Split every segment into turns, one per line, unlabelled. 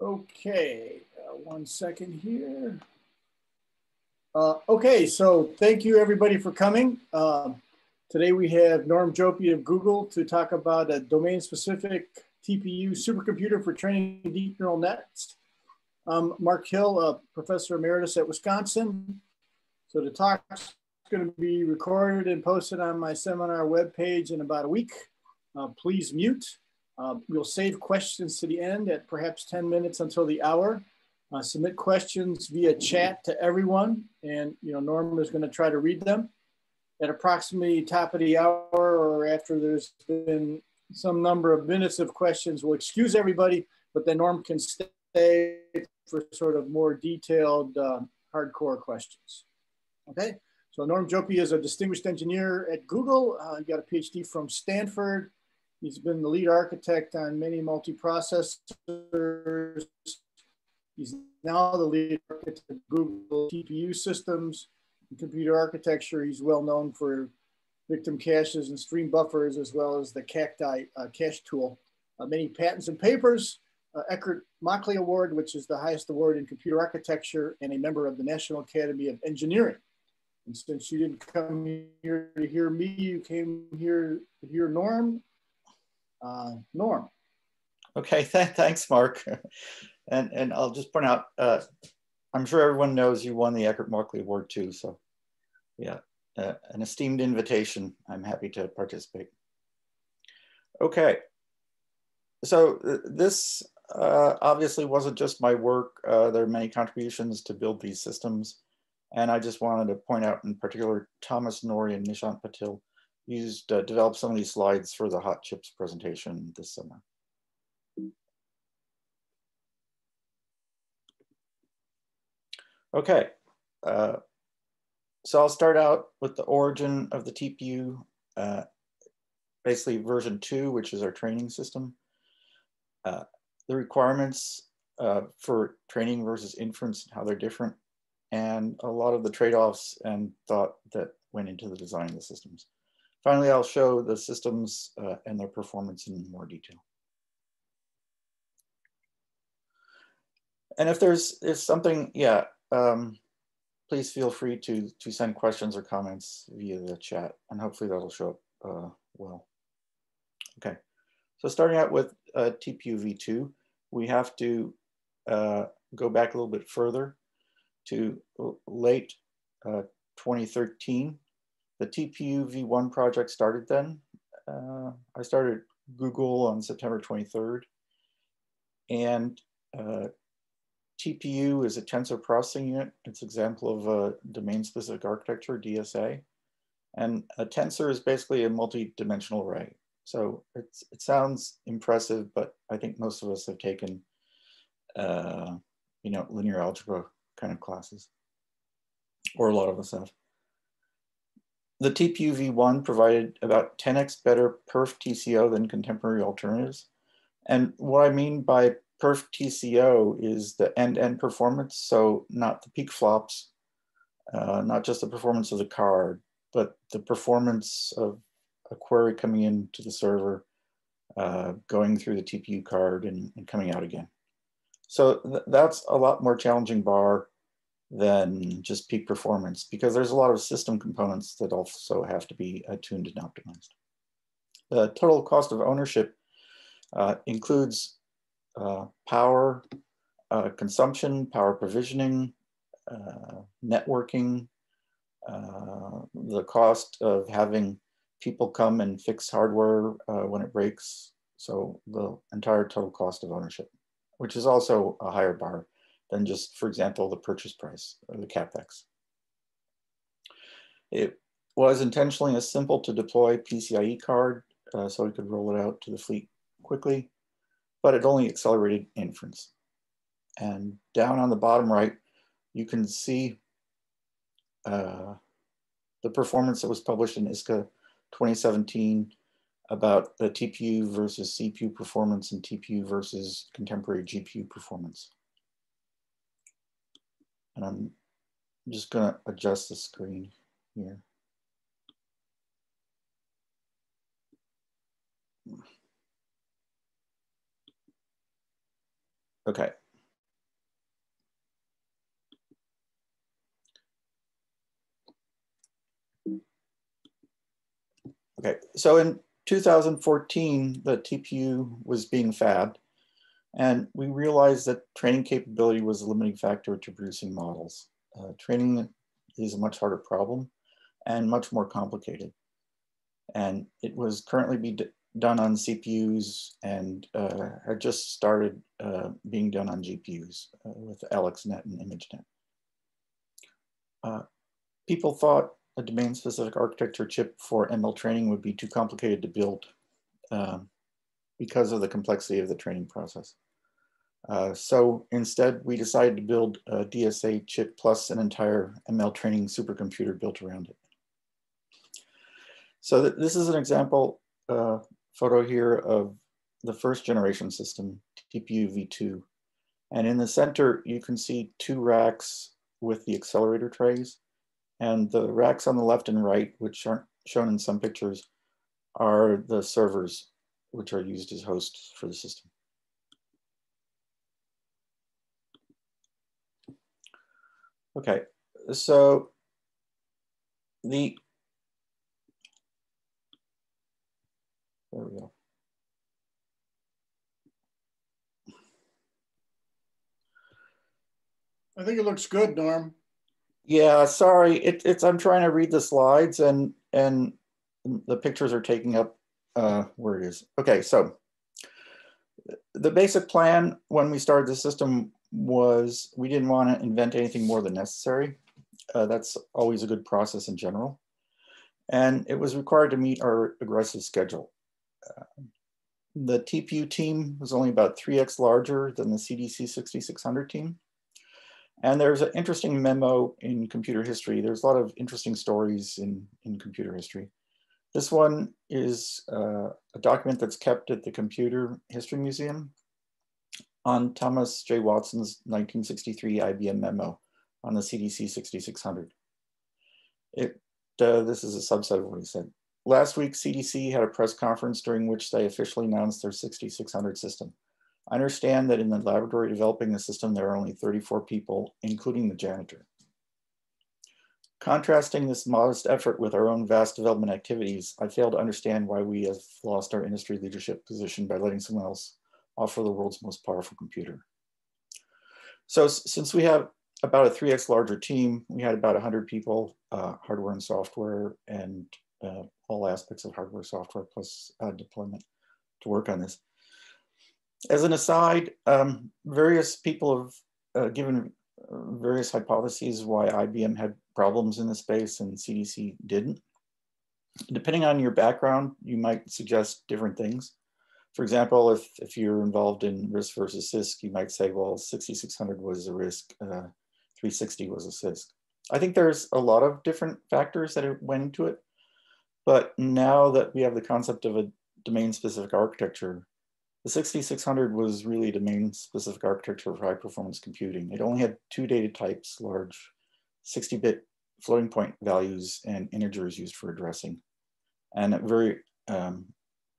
Okay, 1 second here. Okay, so thank you everybody for coming. Today we have Norm Jouppi of Google to talk about a domain-specific TPU supercomputer for training deep neural nets. Mark Hill, a professor emeritus at Wisconsin. So the talk's going to be recorded and posted on my seminar webpage in about a week. Please mute. We'll save questions to the end at perhaps 10 minutes until the hour. Submit questions via chat to everyone, and Norm is going to try to read them. At approximately top of the hour or after there's been some number of minutes of questions, we'll excuse everybody, but then Norm can stay for sort of more detailed hardcore questions. Okay, so Norm Jouppi is a distinguished engineer at Google. He got a Ph.D. from Stanford. He's been the lead architect on many multiprocessors. He's now the lead architect of Google TPU systems and computer architecture. He's well known for victim caches and stream buffers, as well as the cacti cache tool. Many patents and papers, Eckert-Mauchly Award, which is the highest award in computer architecture, and a member of the National Academy of Engineering. And since you didn't come here to hear me, you came here to hear Norm. Norm.
Okay, thanks, Mark. And I'll just point out, I'm sure everyone knows you won the Eckert-Mauchly Award too. So yeah, an esteemed invitation. I'm happy to participate. Okay, so this obviously wasn't just my work. There are many contributions to build these systems. And I just wanted to point out in particular, Thomas Nori and Nishant Patil developed some of these slides for the Hot Chips presentation this summer. Okay, so I'll start out with the origin of the TPU, basically version 2, which is our training system. The requirements for training versus inference and how they're different, and a lot of the trade-offs and thought that went into the design of the systems. Finally, I'll show the systems and their performance in more detail. And if there's something, yeah, please feel free to send questions or comments via the chat, and hopefully that'll show up well. Okay, so starting out with TPU v2, we have to go back a little bit further to late 2013. The TPU v1 project started then. I started Google on September 23rd, and TPU is a tensor processing unit. It's an example of a domain-specific architecture, DSA. And a tensor is basically a multi-dimensional array. So it sounds impressive, but I think most of us have taken linear algebra kind of classes, or a lot of us have. The TPU v1 provided about 10x better perf TCO than contemporary alternatives. And what I mean by perf TCO is the end-to-end performance, so not the peak flops, not just the performance of the card, but the performance of a query coming into the server, going through the TPU card and coming out again. So that's a lot more challenging bar than just peak performance, because there's a lot of system components that also have to be tuned and optimized. The total cost of ownership includes power consumption, power provisioning, networking, the cost of having people come and fix hardware when it breaks. So the entire total cost of ownership, which is also a higher bar than just, for example, the purchase price or the CapEx. It was intentionally a simple to deploy PCIe card, so we could roll it out to the fleet quickly, but it only accelerated inference. And down on the bottom right, you can see the performance that was published in ISCA 2017 about the TPU versus CPU performance and TPU versus contemporary GPU performance. And I'm just going to adjust the screen here. Okay, So in 2014, the TPU was being fabbed, and we realized that training capability was a limiting factor to producing models. Training is a much harder problem and much more complicated. And it was currently done on CPUs and had just started being done on GPUs with AlexNet and ImageNet. People thought a domain-specific architecture chip for ML training would be too complicated to build because of the complexity of the training process. So instead, we decided to build a DSA chip plus an entire ML training supercomputer built around it. So this is an example photo here of the first generation system, TPU v2. And in the center, you can see two racks with the accelerator trays. And the racks on the left and right, which aren't shown in some pictures, are the servers which are used as hosts for the system. Okay, so there we go.
I think it looks good, Norm.
Yeah, sorry, I'm trying to read the slides and the pictures are taking up where it is. Okay, so the basic plan when we started the system was we didn't want to invent anything more than necessary. That's always a good process in general. And it was required to meet our aggressive schedule. The TPU team was only about 3x larger than the CDC 6600 team. And there's an interesting memo in computer history. There's a lot of interesting stories in computer history. This one is a document that's kept at the Computer History Museum on Thomas J. Watson's 1963 IBM memo on the CDC 6600. This is a subset of what he said. Last week, CDC had a press conference during which they officially announced their 6600 system. I understand that in the laboratory developing the system, there are only 34 people, including the janitor. Contrasting this modest effort with our own vast development activities, I fail to understand why we have lost our industry leadership position by letting someone else offer the world's most powerful computer. So since we have about a 3x larger team, we had about 100 people, hardware and software, and all aspects of hardware, software, plus deployment to work on this. As an aside, various people have given various hypotheses why IBM had problems in the space and CDC didn't. Depending on your background, you might suggest different things. For example, if you're involved in RISC versus CISC, you might say, well, 6600 was a RISC, 360 was a CISC. I think there's a lot of different factors that went into it. But now that we have the concept of a domain-specific architecture, the 6600 was really a domain-specific architecture for high-performance computing. It only had two data types, large 60-bit floating point values and integers used for addressing, and very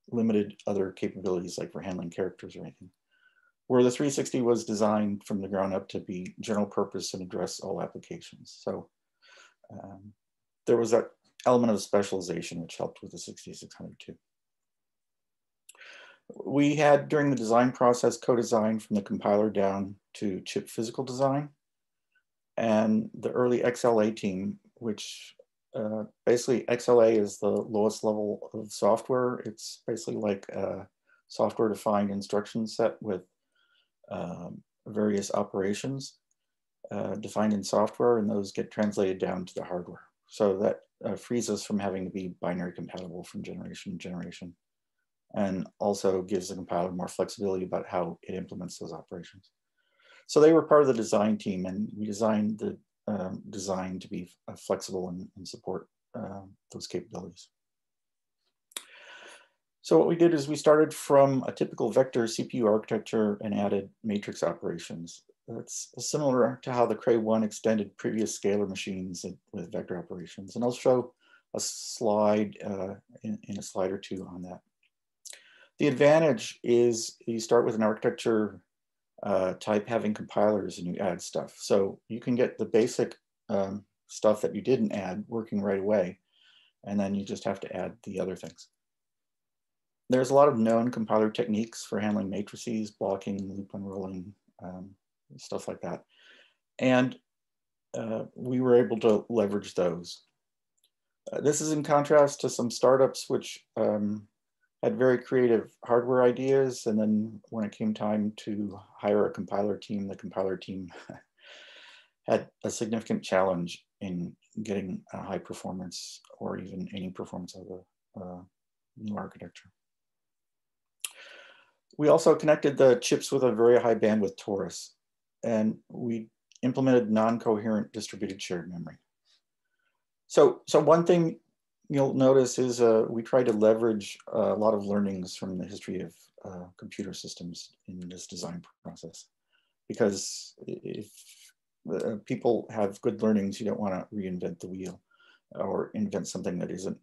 limited other capabilities like for handling characters or anything. Where the 360 was designed from the ground up to be general purpose and address all applications. So there was that element of specialization which helped with the 6600 too. We had, during the design process, co-design from the compiler down to chip physical design. And the early XLA team, which basically XLA is the lowest level of software. It's basically like a software-defined instruction set with various operations defined in software, and those get translated down to the hardware. So that frees us from having to be binary compatible from generation to generation, and also gives the compiler more flexibility about how it implements those operations. So they were part of the design team, and we designed the design to be flexible and support those capabilities. So what we did is we started from a typical vector CPU architecture and added matrix operations. That's similar to how the Cray-1 extended previous scalar machines with vector operations. And I'll show a slide in a slide or two on that. The advantage is you start with an architecture type having compilers and you add stuff. So you can get the basic stuff that you didn't add working right away. And then you just have to add the other things. there's a lot of known compiler techniques for handling matrices, blocking, loop unrolling, stuff like that. And we were able to leverage those. This is in contrast to some startups which had very creative hardware ideas, and then when it came time to hire a compiler team, the compiler team had a significant challenge in getting a high performance or even any performance of the new architecture. We also connected the chips with a very high bandwidth torus, and we implemented non-coherent distributed shared memory. So one thing you'll notice is we tried to leverage a lot of learnings from the history of computer systems in this design process. Because if people have good learnings, you don't want to reinvent the wheel or invent something that isn't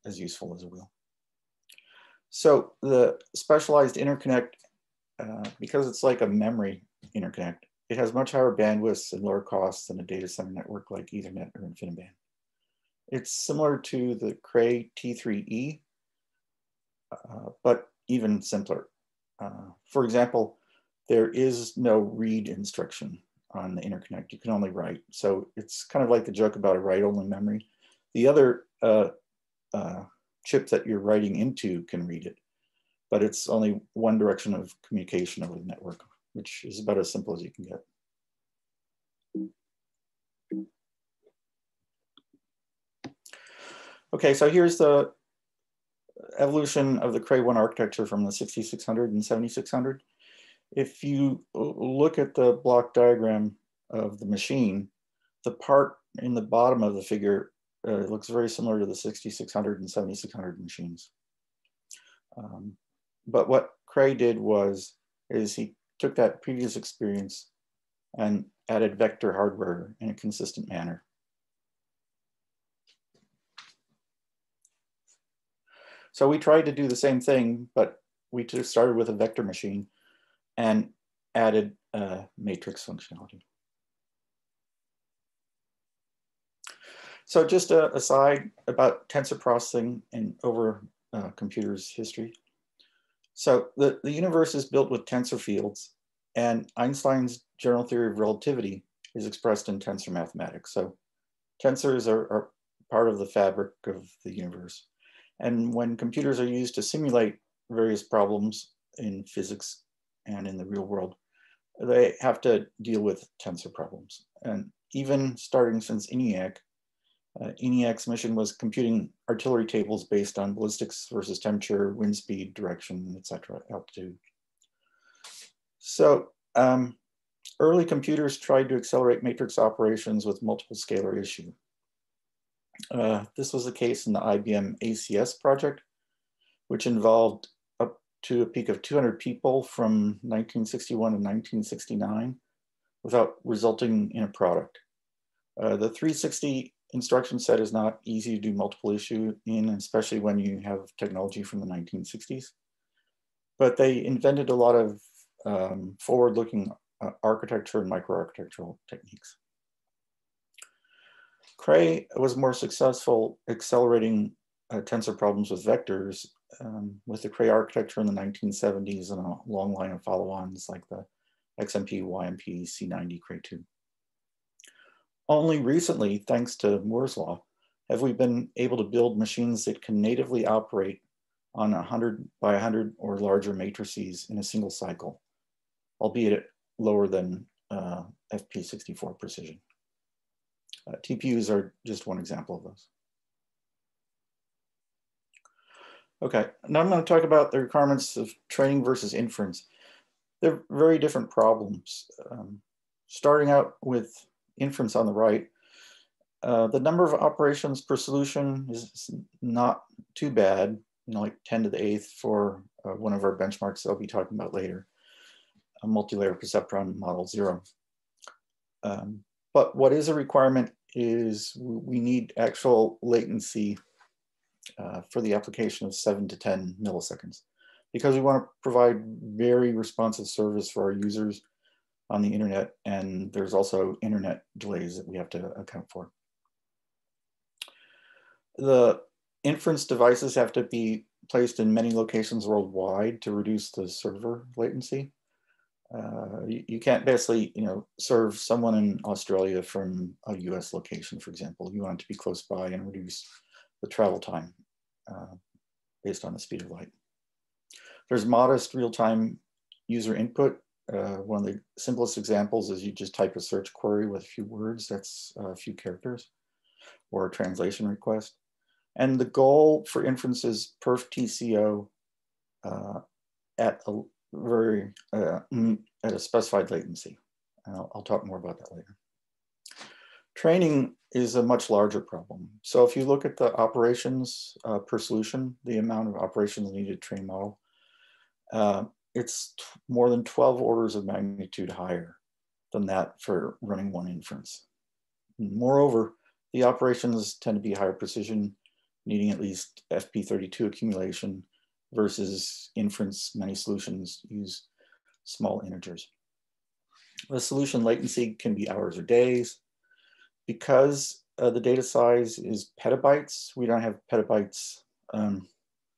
as useful as a wheel. So the specialized interconnect, because it's like a memory interconnect, it has much higher bandwidths and lower costs than a data center network like Ethernet or InfiniBand. It's similar to the Cray T3E, but even simpler. For example, there is no read instruction on the interconnect. You can only write. So it's kind of like the joke about a write-only memory. The other chip that you're writing into can read it, but it's only one direction of communication over the network, which is about as simple as you can get. Okay, so here's the evolution of the Cray-1 architecture from the 6600 and 7600. If you look at the block diagram of the machine, the part in the bottom of the figure looks very similar to the 6600 and 7600 machines. But what Cray did is he took that previous experience and added vector hardware in a consistent manner. So we tried to do the same thing, but we just started with a vector machine and added matrix functionality. So just an aside about tensor processing and over computers history. So the universe is built with tensor fields, and Einstein's general theory of relativity is expressed in tensor mathematics. So tensors are part of the fabric of the universe. And when computers are used to simulate various problems in physics and in the real world, they have to deal with tensor problems. And even starting since ENIAC, ENIAC's mission was computing artillery tables based on ballistics versus temperature, wind speed, direction, etc., altitude. So early computers tried to accelerate matrix operations with multiple scalar issue. This was the case in the IBM ACS project, which involved up to a peak of 200 people from 1961 to 1969 without resulting in a product. The 360 instruction set is not easy to do multiple issue in, especially when you have technology from the 1960s. But they invented a lot of forward-looking architecture and microarchitectural techniques. Cray was more successful accelerating tensor problems with vectors with the Cray architecture in the 1970s and a long line of follow-ons like the XMP, YMP, C90, Cray2. Only recently, thanks to Moore's law, have we been able to build machines that can natively operate on 100 by 100 or larger matrices in a single cycle, albeit at lower than FP64 precision. TPUs are just one example of those. Okay, now I'm going to talk about the requirements of training versus inference. They're very different problems. Starting out with inference on the right, the number of operations per solution is not too bad, like 10 to the 8th for one of our benchmarks that I'll be talking about later, a multi-layer perceptron model 0. But what is a requirement is we need actual latency for the application of 7 to 10 milliseconds, because we want to provide very responsive service for our users on the internet, and there's also internet delays that we have to account for. The inference devices have to be placed in many locations worldwide to reduce the server latency. You can't basically, serve someone in Australia from a US location, for example. You want it to be close by and reduce the travel time based on the speed of light. There's modest real-time user input. One of the simplest examples is you just type a search query with a few words, that's a few characters, or a translation request. And the goal for inference is perf TCO at a specified latency. And I'll talk more about that later. Training is a much larger problem. So if you look at the operations per solution, the amount of operations needed to train model, it's more than 12 orders of magnitude higher than that for running one inference. Moreover, the operations tend to be higher precision, needing at least FP32 accumulation versus inference. Many solutions use small integers. The solution latency can be hours or days. Because the data size is petabytes, we don't have petabytes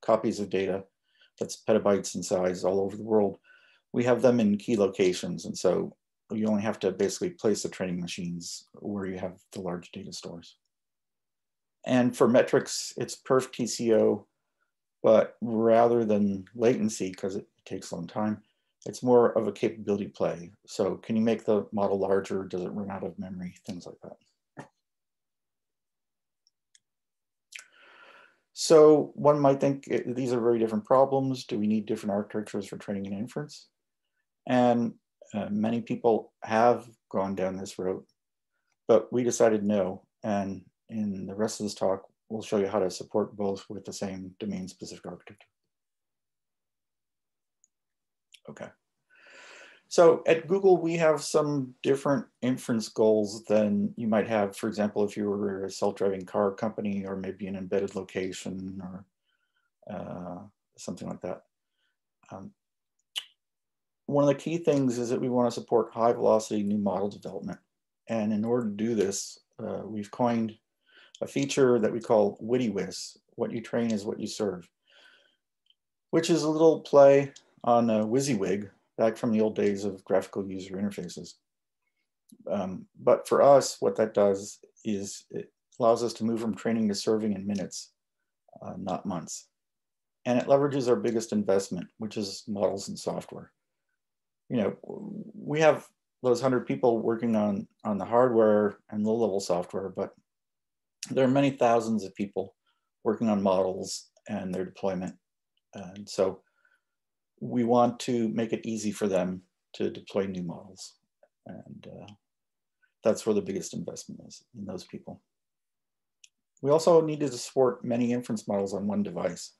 copies of data that's petabytes in size all over the world. We have them in key locations, and so you only have to basically place the training machines where you have the large data stores. And for metrics, it's perf TCO, but rather than latency, because it takes a long time, it's more of a capability play. So can you make the model larger? Does it run out of memory? Things like that. So one might think these are very different problems. Do we need different architectures for training and inference? And many people have gone down this road, but we decided no. And in the rest of this talk, we'll show you how to support both with the same domain-specific architecture. Okay. So at Google, we have some different inference goals than you might have, for example, if you were a self-driving car company or maybe an embedded location or something like that. One of the key things is that we want to support high velocity new model development. And in order to do this, we've coined a feature that we call WittyWiz. What you train is what you serve, which is a little play on WYSIWYG, back from the old days of graphical user interfaces. But for us, what that does is it allows us to move from training to serving in minutes, not months. And it leverages our biggest investment, which is models and software. We have those 100 people working on the hardware and low-level software, but there are many thousands of people working on models and their deployment. And so we want to make it easy for them to deploy new models. And that's where the biggest investment is, in those people. We also needed to support many inference models on one device,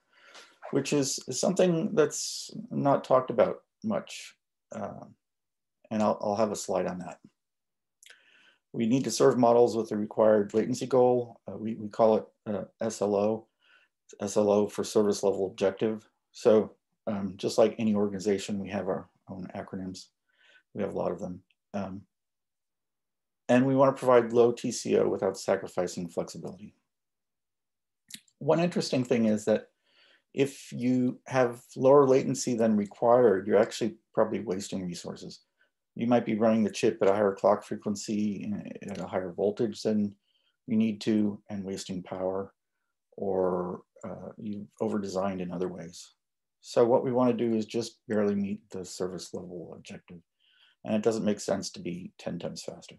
which is something that's not talked about much. And I'll have a slide on that. We need to serve models with the required latency goal. We call it SLO for service level objective. So just like any organization, we have our own acronyms. We have a lot of them. And we want to provide low TCO without sacrificing flexibility. One interesting thing is that if you have lower latency than required, you're actually probably wasting resources. You might be running the chip at a higher clock frequency at a higher voltage than you need to and wasting power, or you've over-designed in other ways. So what we want to do is just barely meet the service level objective. And it doesn't make sense to be 10 times faster.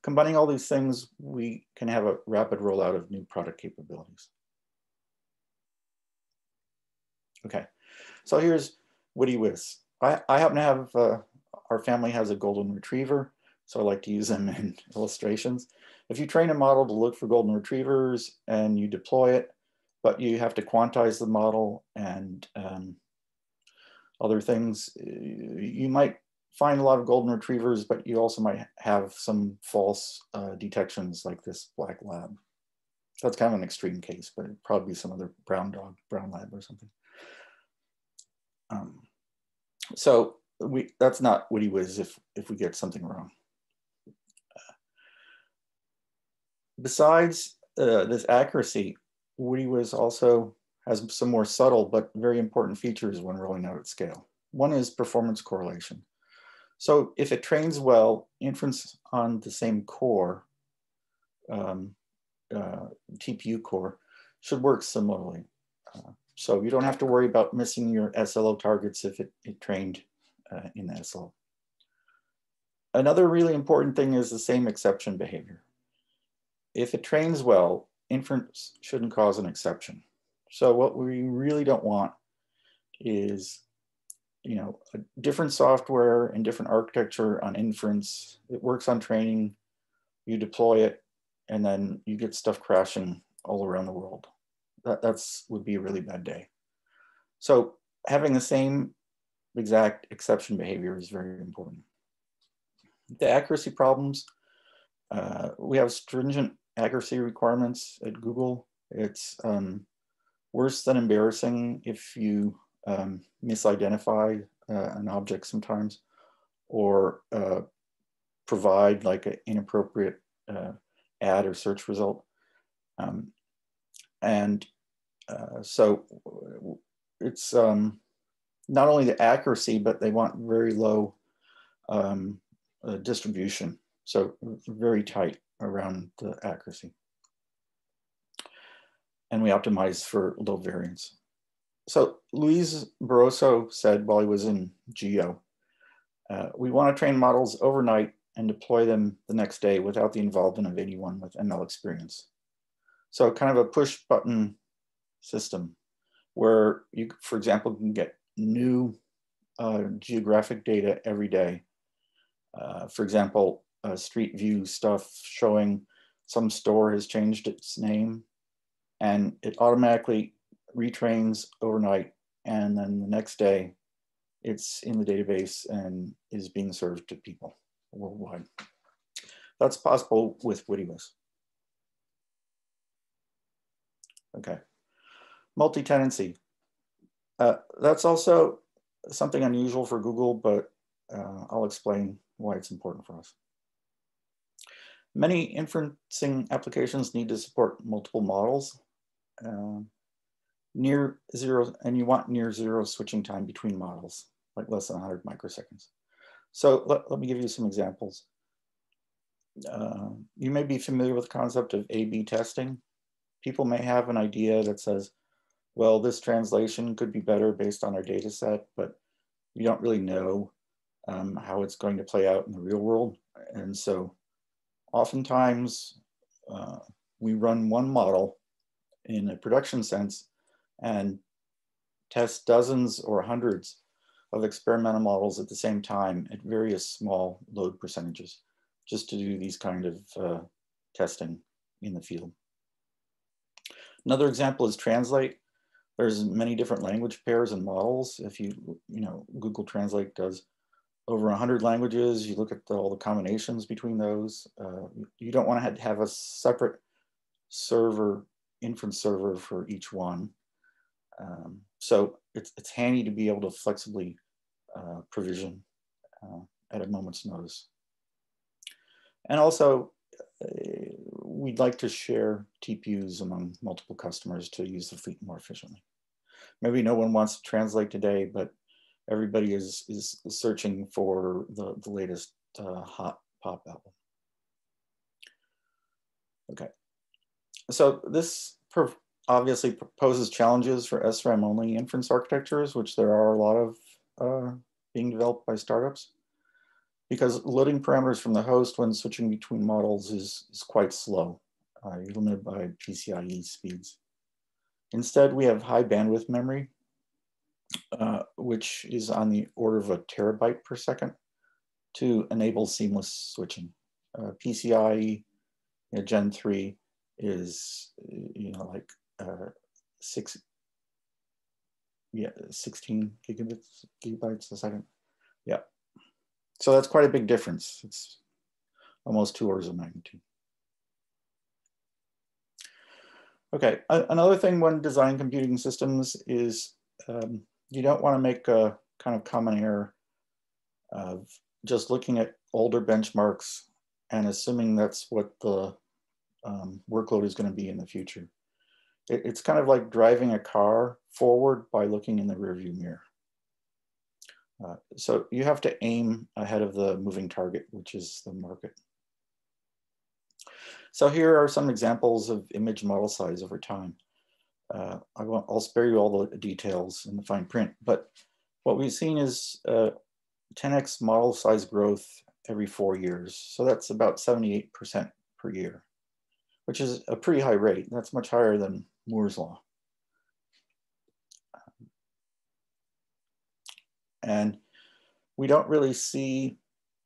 Combining all these things, we can have a rapid rollout of new product capabilities. Okay, so here's WittyWiz. I happen to have, our family has a golden retriever, so I like to use them in illustrations. If you train a model to look for golden retrievers and you deploy it, but you have to quantize the model and other things, you might find a lot of golden retrievers, but you also might have some false detections like this black lab. That's kind of an extreme case, but it'd probably be some other brown lab or something. So that's not WittyWiz if we get something wrong. Besides this accuracy, WittyWiz also has some more subtle but very important features when rolling out at scale. One is performance correlation. So if it trains well, inference on the same core, TPU core, should work similarly. So you don't have to worry about missing your SLO targets if it trained in the SLO. Another really important thing is the same exception behavior. If it trains well, inference shouldn't cause an exception. So what we really don't want is, you know, a different software and different architecture on inference. It works on training, you deploy it, and then you get stuff crashing all around the world. That's would be a really bad day. So having the same exact exception behavior is very important. The accuracy problems, we have stringent accuracy requirements at Google. It's worse than embarrassing if you misidentify an object sometimes, or provide like an inappropriate ad or search result. So it's not only the accuracy, but they want very low distribution. So very tight around the accuracy. And we optimize for low variance. So Luis Barroso said while he was in Geo, we want to train models overnight and deploy them the next day without the involvement of anyone with ML experience. So kind of a push button system where you, for example, can get new geographic data every day. For example, street view stuff showing some store has changed its name, and it automatically retrains overnight, and then the next day it's in the database and is being served to people worldwide. That's possible with Wittiwis. Okay, multi-tenancy. That's also something unusual for Google, but I'll explain why it's important for us. Many inferencing applications need to support multiple models. Near zero, and you want near zero switching time between models, like less than 100 microseconds. So let me give you some examples. You may be familiar with the concept of A/B testing. People may have an idea that says, well, this translation could be better based on our data set, but you don't really know how it's going to play out in the real world. And so oftentimes we run one model in a production sense and test dozens or hundreds of experimental models at the same time at various small load percentages, just to do these kind of testing in the field. Another example is translate. There's many different language pairs and models. If you know, Google Translate does over 100 languages. You look at all the combinations between those. You don't want to have a separate server, inference server for each one. So it's handy to be able to flexibly provision at a moment's notice. And also, we'd like to share TPUs among multiple customers to use the fleet more efficiently. Maybe no one wants to translate today, but everybody is searching for the latest hot pop album. Okay, so this obviously poses challenges for SRAM only inference architectures, which there are a lot of being developed by startups, because loading parameters from the host when switching between models is quite slow. You're limited by PCIe speeds. Instead, we have high bandwidth memory, which is on the order of a terabyte per second to enable seamless switching. PCIe Gen 3 is, like 16 gigabytes a second. Yeah. So that's quite a big difference. It's almost 2 orders of magnitude. Okay, another thing when designing computing systems is you don't want to make a kind of common error of just looking at older benchmarks and assuming that's what the workload is going to be in the future. It's kind of like driving a car forward by looking in the rearview mirror. So you have to aim ahead of the moving target, which is the market. So here are some examples of image model size over time. I'll spare you all the details in the fine print, but what we've seen is 10x model size growth every 4 years. So that's about 78% per year, which is a pretty high rate. That's much higher than Moore's law. And we don't really see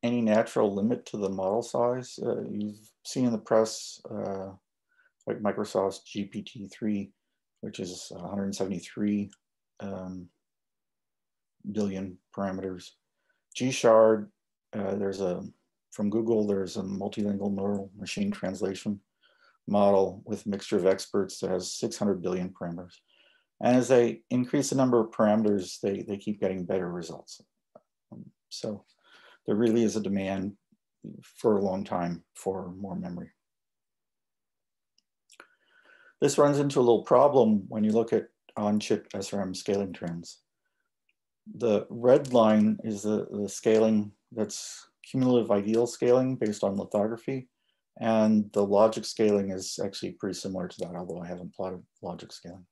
any natural limit to the model size. You've seen in the press, like Microsoft's GPT-3, which is 173 billion parameters. G-Shard, from Google, there's a multilingual neural machine translation model with a mixture of experts that has 600 billion parameters. And as they increase the number of parameters, they keep getting better results. So there really is a demand for a long time for more memory. This runs into a little problem when you look at on-chip SRAM scaling trends. The red line is the scaling that's cumulative ideal scaling based on lithography. And the logic scaling is actually pretty similar to that, although I haven't plotted logic scaling.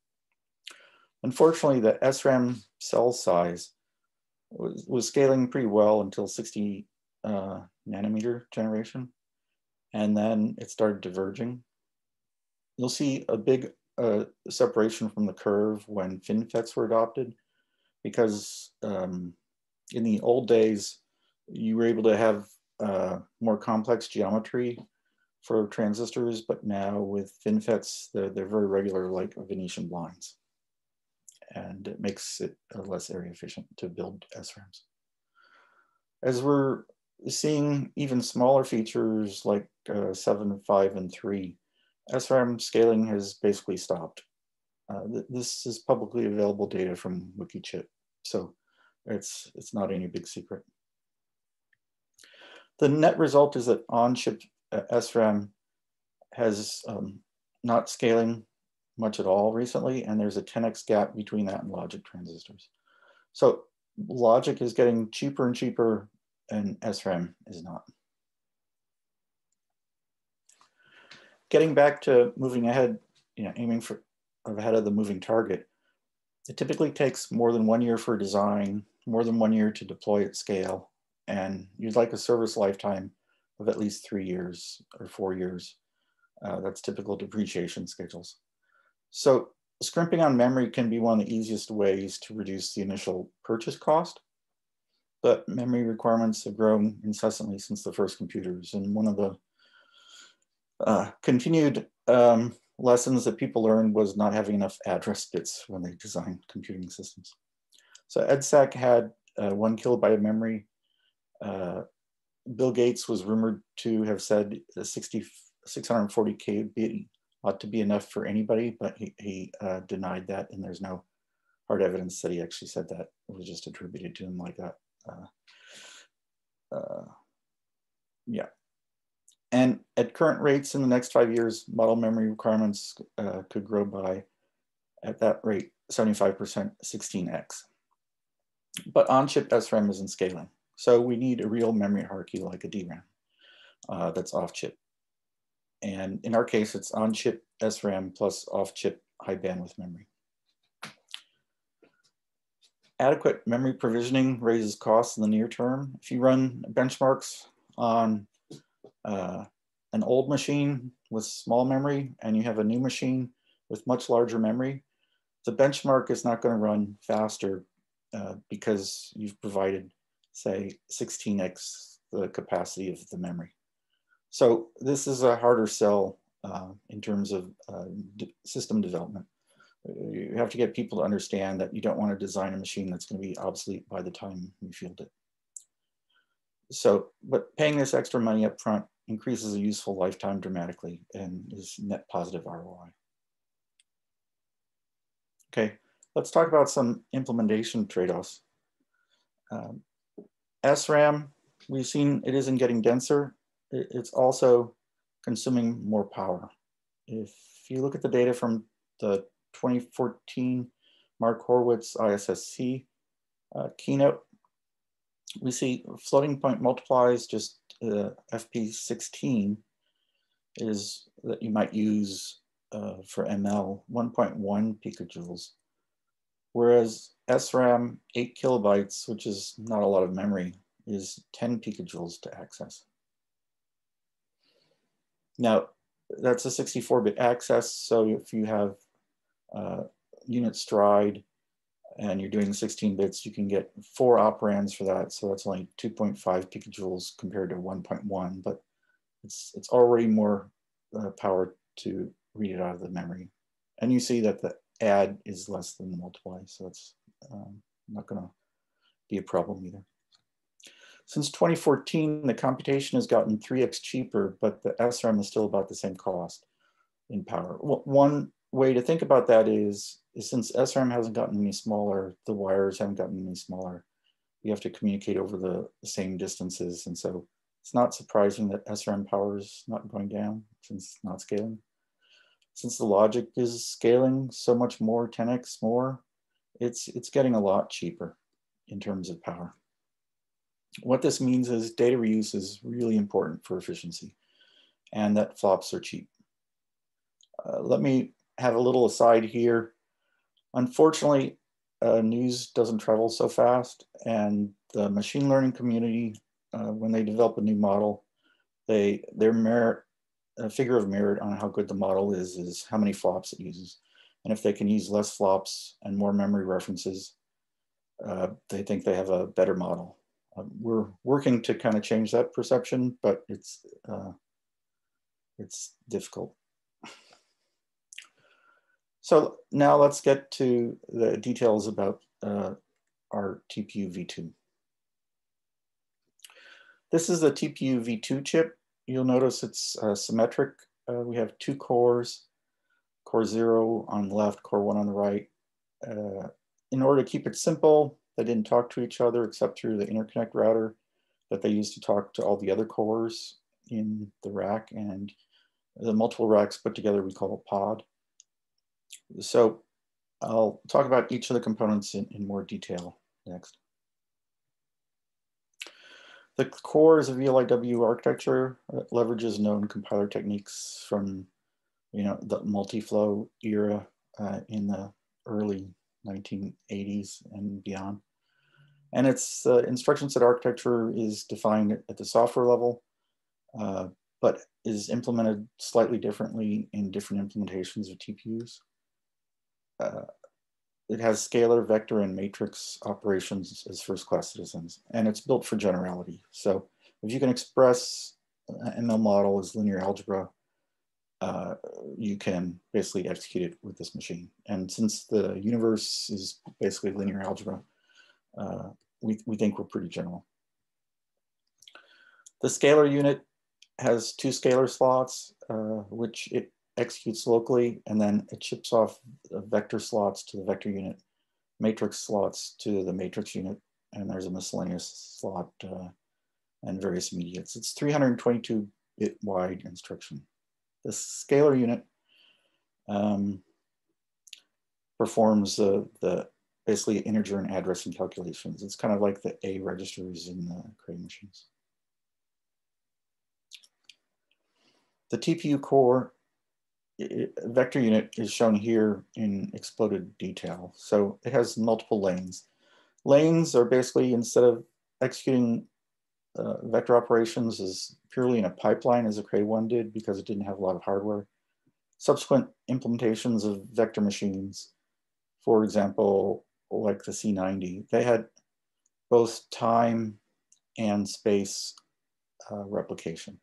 Unfortunately, the SRAM cell size was scaling pretty well until 60 nanometer generation. And then it started diverging. You'll see a big separation from the curve when FinFETs were adopted, because in the old days, you were able to have more complex geometry for transistors, but now with FinFETs, they're very regular, like Venetian blinds. And it makes it less area efficient to build SRAMs. As we're seeing even smaller features like 7, 5, and 3, SRAM scaling has basically stopped. This is publicly available data from Wikichip, so it's not any big secret. The net result is that on-chip SRAM has not scaling much at all recently, and there's a 10x gap between that and logic transistors. So logic is getting cheaper and cheaper, and SRAM is not. Getting back to moving ahead, aiming for ahead of the moving target, it typically takes more than 1 year for design, more than 1 year to deploy at scale, and you'd like a service lifetime of at least 3 years or 4 years. That's typical depreciation schedules. So scrimping on memory can be one of the easiest ways to reduce the initial purchase cost, but memory requirements have grown incessantly since the first computers. And one of the continued lessons that people learned was not having enough address bits when they designed computing systems. So EDSAC had 1 kilobyte of memory. Bill Gates was rumored to have said 640 KB ought to be enough for anybody, but he denied that, and there's no hard evidence that he actually said that. It was just attributed to him like that. Yeah. And at current rates in the next 5 years, model memory requirements could grow by, at that rate, 75%, 16x. But on-chip SRAM isn't scaling. So we need a real memory hierarchy like a DRAM that's off-chip. And in our case, it's on-chip SRAM plus off-chip high bandwidth memory. Adequate memory provisioning raises costs in the near term. If you run benchmarks on an old machine with small memory and you have a new machine with much larger memory, the benchmark is not going to run faster because you've provided, say, 16x the capacity of the memory. So this is a harder sell in terms of system development. You have to get people to understand that you don't want to design a machine that's going to be obsolete by the time you field it. So, but paying this extra money up front increases the useful lifetime dramatically and is net positive ROI. Okay, let's talk about some implementation trade-offs. SRAM, we've seen it isn't getting denser. It's also consuming more power. If you look at the data from the 2014 Mark Horowitz ISSC keynote, we see floating point multiplies, just FP16 is that you might use for ML 1.1 picojoules, whereas SRAM 8 kilobytes, which is not a lot of memory, is 10 picojoules to access. Now, that's a 64-bit access, so if you have unit stride and you're doing 16 bits, you can get 4 operands for that, so that's only 2.5 picojoules compared to 1.1, but it's already more power to read it out of the memory. And you see that the add is less than the multiply, so it's not going to be a problem either. Since 2014, the computation has gotten 3x cheaper, but the SRAM is still about the same cost in power. One way to think about that is since SRAM hasn't gotten any smaller, the wires haven't gotten any smaller, you have to communicate over the same distances. And so it's not surprising that SRAM power is not going down since it's not scaling. Since the logic is scaling so much more, 10x more, it's getting a lot cheaper in terms of power. What this means is data reuse is really important for efficiency and that flops are cheap. Let me have a little aside here. Unfortunately, news doesn't travel so fast, and the machine learning community, when they develop a new model, their figure of merit on how good the model is how many flops it uses. And if they can use less flops and more memory references, they think they have a better model. We're working to kind of change that perception, but it's difficult. So now let's get to the details about our TPU v2. This is the TPU v2 chip. You'll notice it's symmetric. We have 2 cores, core 0 on the left, core 1 on the right. In order to keep it simple, they didn't talk to each other except through the interconnect router that they used to talk to all the other cores in the rack, and the multiple racks put together we call a pod. So I'll talk about each of the components in more detail next. The core is a VLIW architecture that leverages known compiler techniques from the multi-flow era in the early 1980s and beyond. And its instruction set architecture is defined at the software level, but is implemented slightly differently in different implementations of TPUs. It has scalar, vector, and matrix operations as first-class citizens, and it's built for generality. So if you can express an ML model as linear algebra, you can basically execute it with this machine. And since the universe is basically linear algebra, we think we're pretty general. The scalar unit has 2 scalar slots, which it executes locally, and then it ships off vector slots to the vector unit, matrix slots to the matrix unit, and there's a miscellaneous slot and various immediates. It's 322-bit wide instruction. The scalar unit performs the basically integer and addressing calculations. It's kind of like the A registers in the Cray machines. The TPU core vector unit is shown here in exploded detail. So it has multiple lanes. Lanes are basically, instead of executing vector operations as purely in a pipeline as a Cray-1 did because it didn't have a lot of hardware, subsequent implementations of vector machines, for example, like the C90, they had both time and space replication.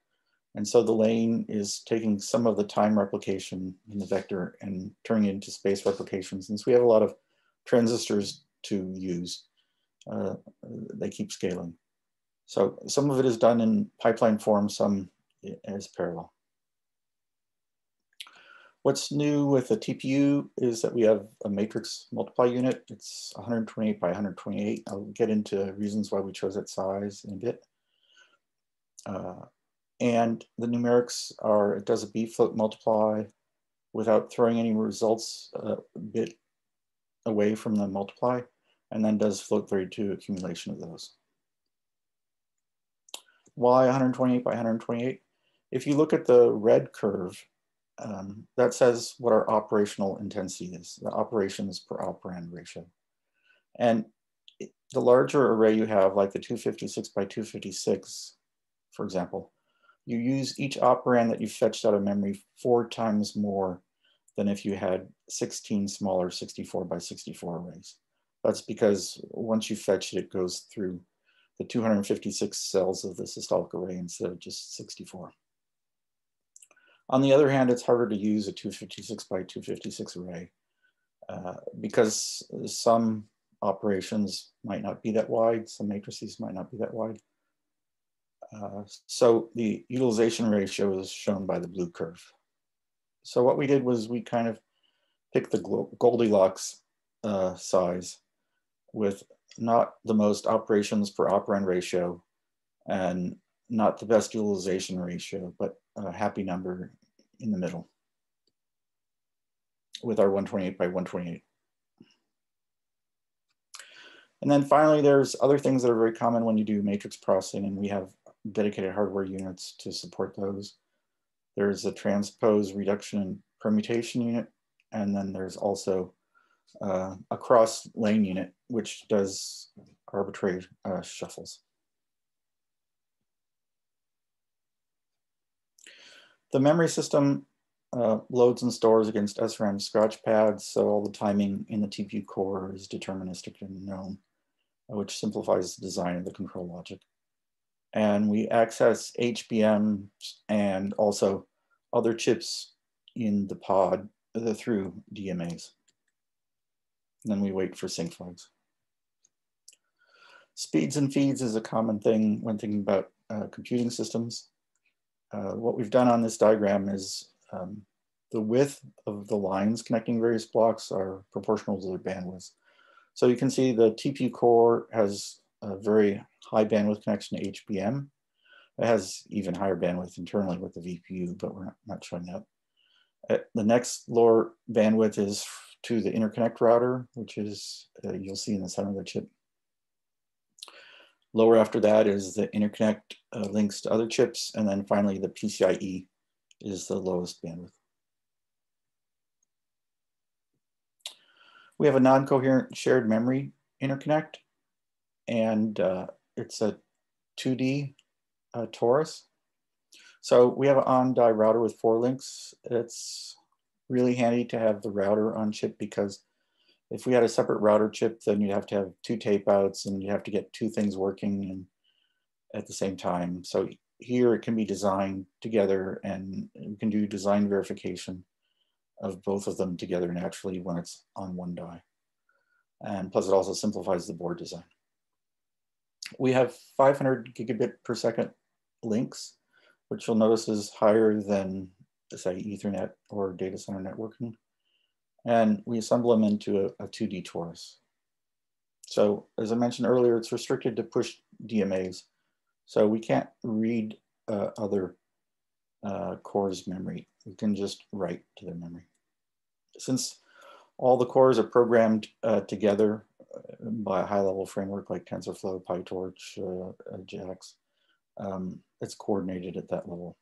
And so the lane is taking some of the time replication in the vector and turning it into space replication. Since we have a lot of transistors to use, they keep scaling. So some of it is done in pipeline form, some as parallel. What's new with the TPU is that we have a matrix multiply unit. It's 128 by 128. I'll get into reasons why we chose that size in a bit. And the numerics are, it does a B float multiply, without throwing any results bit away from the multiply, and then does float 32 accumulation of those. Why 128 by 128? If you look at the red curve, that says what our operational intensity is, the operations per operand ratio. And the larger array you have, like the 256 by 256, for example, you use each operand that you fetched out of memory 4 times more than if you had 16 smaller 64 by 64 arrays. That's because once you fetch it, it goes through the 256 cells of the systolic array instead of just 64. On the other hand, it's harder to use a 256 by 256 array because some operations might not be that wide, some matrices might not be that wide. So the utilization ratio is shown by the blue curve. So what we did was we kind of picked the Goldilocks size with not the most operations per operand ratio and not the best utilization ratio, but a happy number in the middle with our 128 by 128. And then finally, there's other things that are very common when you do matrix processing, and we have dedicated hardware units to support those. There's a transpose reduction and permutation unit, and then there's also a cross lane unit, which does arbitrary shuffles. The memory system loads and stores against SRAM scratch pads, so all the timing in the TPU core is deterministic and known, which simplifies the design of the control logic. And we access HBM and also other chips in the pod through DMAs. And then we wait for sync flags. Speeds and feeds is a common thing when thinking about computing systems. What we've done on this diagram is the width of the lines connecting various blocks are proportional to their bandwidths. So you can see the TPU core has a very high bandwidth connection to HBM. It has even higher bandwidth internally with the VPU, but we're not showing that. The next lower bandwidth is to the interconnect router, which is, you'll see in the center of the chip. Lower after that is the interconnect links to other chips. And then finally, the PCIe is the lowest bandwidth. We have a non-coherent shared memory interconnect, and it's a 2D torus. So we have an on-die router with 4 links. It's really handy to have the router on chip because if we had a separate router chip, then you'd have to have 2 tape outs and you have to get 2 things working at the same time. So here it can be designed together, and we can do design verification of both of them together naturally when it's on one die. And plus it also simplifies the board design. We have 500 gigabit per second links, which you'll notice is higher than, say, Ethernet or data center networking. And we assemble them into a 2D torus. So as I mentioned earlier, it's restricted to push DMAs. So we can't read other cores' memory. We can just write to their memory. Since all the cores are programmed together by a high-level framework like TensorFlow, PyTorch, JAX, it's coordinated at that level.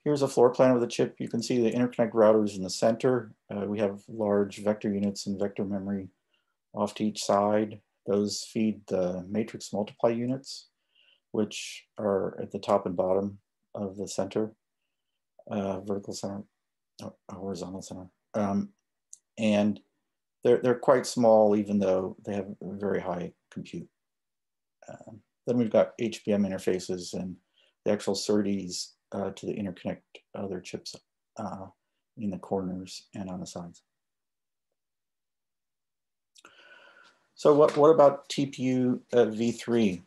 Here's a floor plan of the chip. You can see the interconnect routers in the center. We have large vector units and vector memory off to each side. Those feed the matrix multiply units, which are at the top and bottom of the center, vertical center, horizontal center. And they're quite small, even though they have very high compute. Then we've got HBM interfaces and the actual SerDes to the interconnect other chips in the corners and on the sides. So what about TPU v3?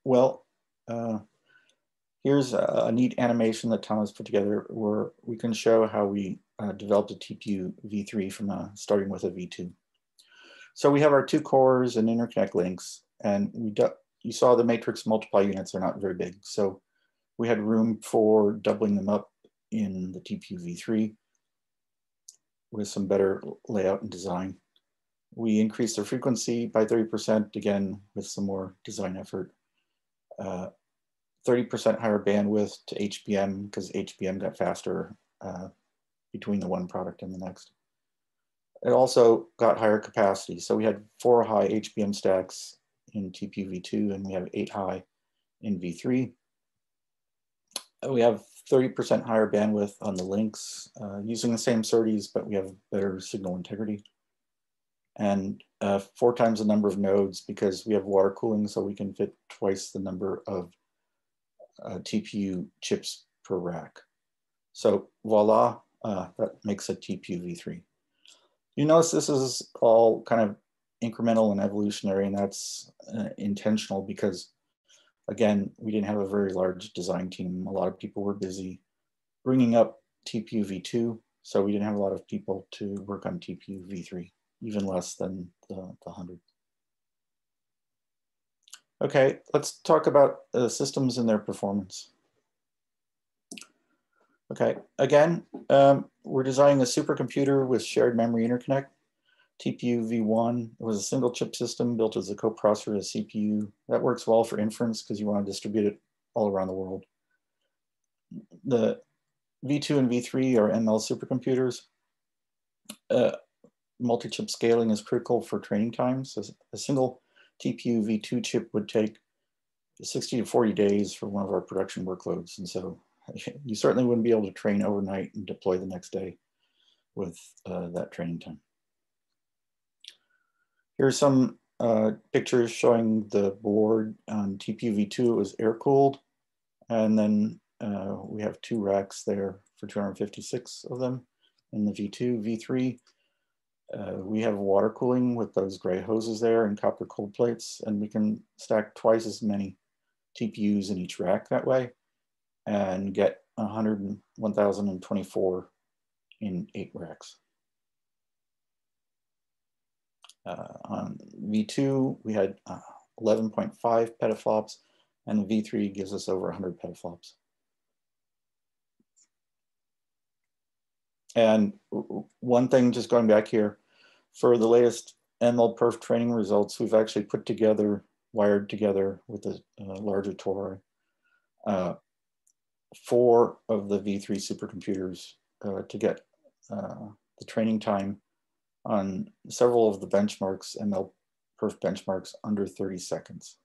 Well, here's a neat animation that Thomas put together where we can show how we developed a TPU v3 from starting with a v2. So we have our 2 cores and interconnect links, and you saw the matrix multiply units are not very big. So We had room for doubling them up in the TPU v3 with some better layout and design. We increased the frequency by 30%, again, with some more design effort. 30% higher bandwidth to HBM, because HBM got faster between the one product and the next. It also got higher capacity. So we had 4 high HBM stacks in TPU v2, and we have 8 high in v3. We have 30% higher bandwidth on the links using the same SerDes, but we have better signal integrity. And 4 times the number of nodes because we have water cooling, so we can fit twice the number of TPU chips per rack. So voila, that makes a TPU v3. You notice this is all kind of incremental and evolutionary, and that's intentional because, again, we didn't have a very large design team. A lot of people were busy bringing up TPU v2, so we didn't have a lot of people to work on TPU v3, even less than the 100. Okay, let's talk about systems and their performance. Okay, again, we're designing a supercomputer with shared memory interconnect. TPU v1 was a single chip system built as a coprocessor to CPU. That works well for inference because you want to distribute it all around the world. The v2 and v3 are ML supercomputers. Multi-chip scaling is critical for training times. So a single TPU v2 chip would take 60 to 40 days for one of our production workloads. And so you certainly wouldn't be able to train overnight and deploy the next day with that training time. Here's some pictures showing the board on TPU v2. It was air-cooled. And then we have 2 racks there for 256 of them in the v2. v3, we have water cooling with those gray hoses there and copper cold plates. And we can stack twice as many TPUs in each rack that way and get 1,024 in 8 racks. On v2, we had 11.5 petaflops, and the v3 gives us over 100 petaflops. And one thing, just going back here, for the latest MLPerf training results, we've actually put together, wired together with a larger tori, 4 of the v3 supercomputers to get the training time on several of the benchmarks, MLPerf benchmarks, under 30 seconds.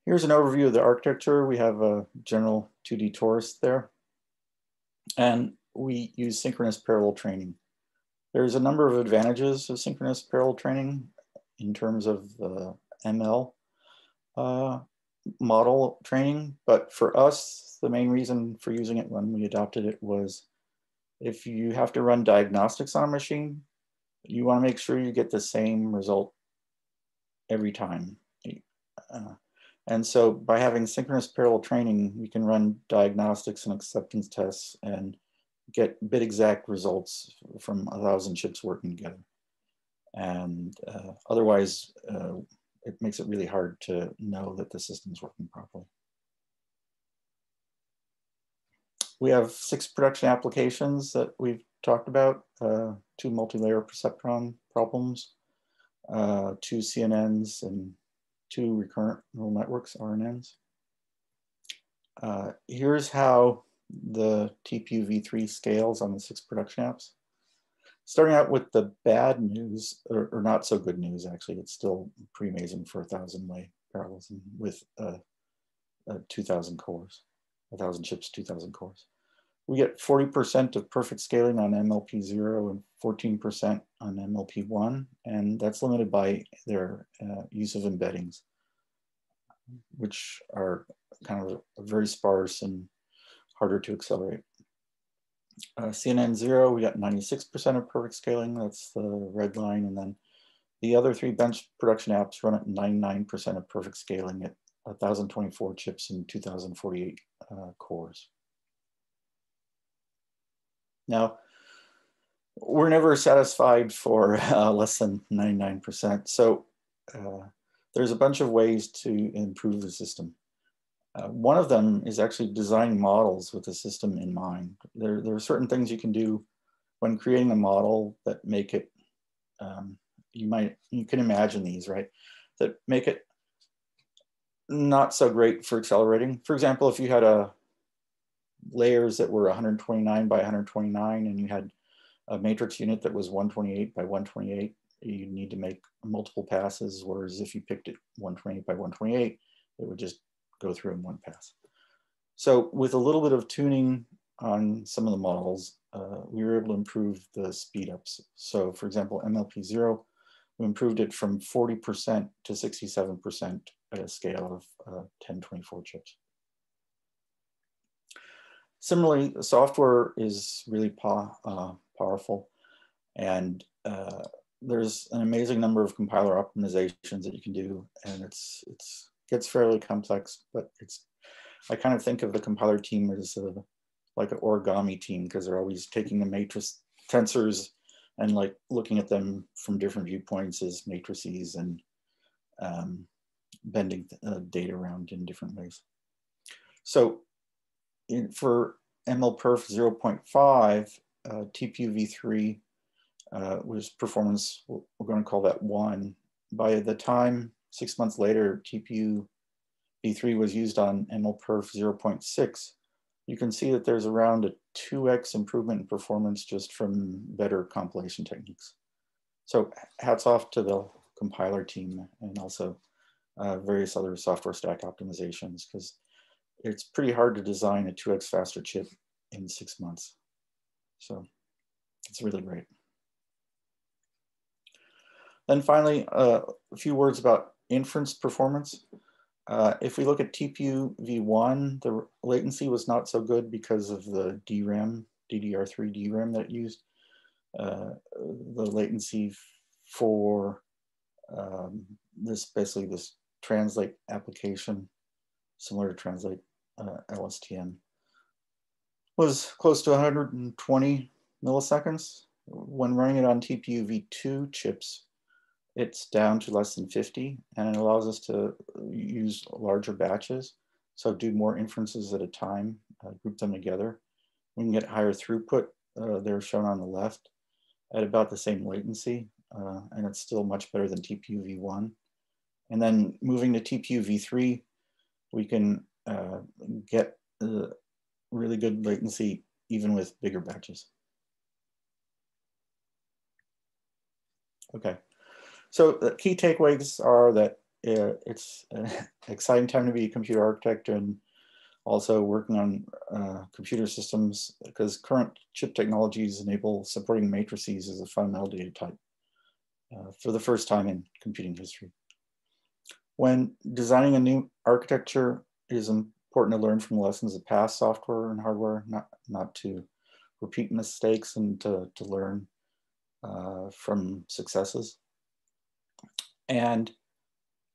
Here's an overview of the architecture. We have a general 2D torus there, and we use synchronous parallel training. There's a number of advantages of synchronous parallel training in terms of the ML model training, but for us, the main reason for using it when we adopted it was if you have to run diagnostics on a machine, you want to make sure you get the same result every time. And so by having synchronous parallel training, we can run diagnostics and acceptance tests and get bit exact results from 1,000 chips working together. And otherwise, it makes it really hard to know that the system's working properly. We have 6 production applications that we've talked about, 2 multi-layer perceptron problems, 2 CNNs, and 2 recurrent neural networks, RNNs. Here's how the TPU v3 scales on the 6 production apps. Starting out with the bad news, or not so good news, actually, it's still pretty amazing for 1,000-way parallelism with 2,000 cores, 1,000 chips, 2,000 cores. We get 40% of perfect scaling on MLP0 and 14% on MLP1, and that's limited by their use of embeddings, which are kind of very sparse and harder to accelerate. CNN0, we got 96% of perfect scaling, that's the red line, and then the other 3 bench production apps run at 99% of perfect scaling at 1,024 chips and 2,048 cores. Now, we're never satisfied for less than 99%. So there's a bunch of ways to improve the system. One of them is actually designing models with the system in mind. There are certain things you can do when creating a model that make it, you can imagine these, right? That make it not so great for accelerating. For example, if you had layers that were 129 by 129 and you had a matrix unit that was 128 by 128, you need to make multiple passes, whereas if you picked it 128 by 128, it would just go through in one pass. So with a little bit of tuning on some of the models, we were able to improve the speed ups. So for example, MLP0, we improved it from 40% to 67% at a scale of 1024 chips. Similarly, the software is really powerful, and there's an amazing number of compiler optimizations that you can do, and it gets fairly complex, but I kind of think of the compiler team as like an origami team, because they're always taking the matrix tensors and like looking at them from different viewpoints as matrices and bending data around in different ways. So for MLPerf 0.5, TPU v3 was performance, we're going to call that 1. By the time 6 months later, TPU v3 was used on MLPerf 0.6, you can see that there's around a 2x improvement in performance just from better compilation techniques. So hats off to the compiler team and also various other software stack optimizations, because it's pretty hard to design a 2x faster chip in 6 months. So it's really great. Then finally, a few words about inference performance. If we look at TPU v1, the latency was not so good because of the DRAM, DDR3 DRAM that it used. The latency for basically this translate application, similar to translate LSTM, was close to 120 milliseconds. When running it on TPU v2 chips, it's down to less than 50, and it allows us to use larger batches. So do more inferences at a time, group them together. We can get higher throughput. They're shown on the left at about the same latency, and it's still much better than TPU v1. And then moving to TPU v3, we can get really good latency even with bigger batches. Okay, so the key takeaways are that it's an exciting time to be a computer architect and also working on computer systems, because current chip technologies enable supporting matrices as a fundamental data type for the first time in computing history. When designing a new architecture, it is important to learn from the lessons of past software and hardware, not to repeat mistakes, and to learn from successes. And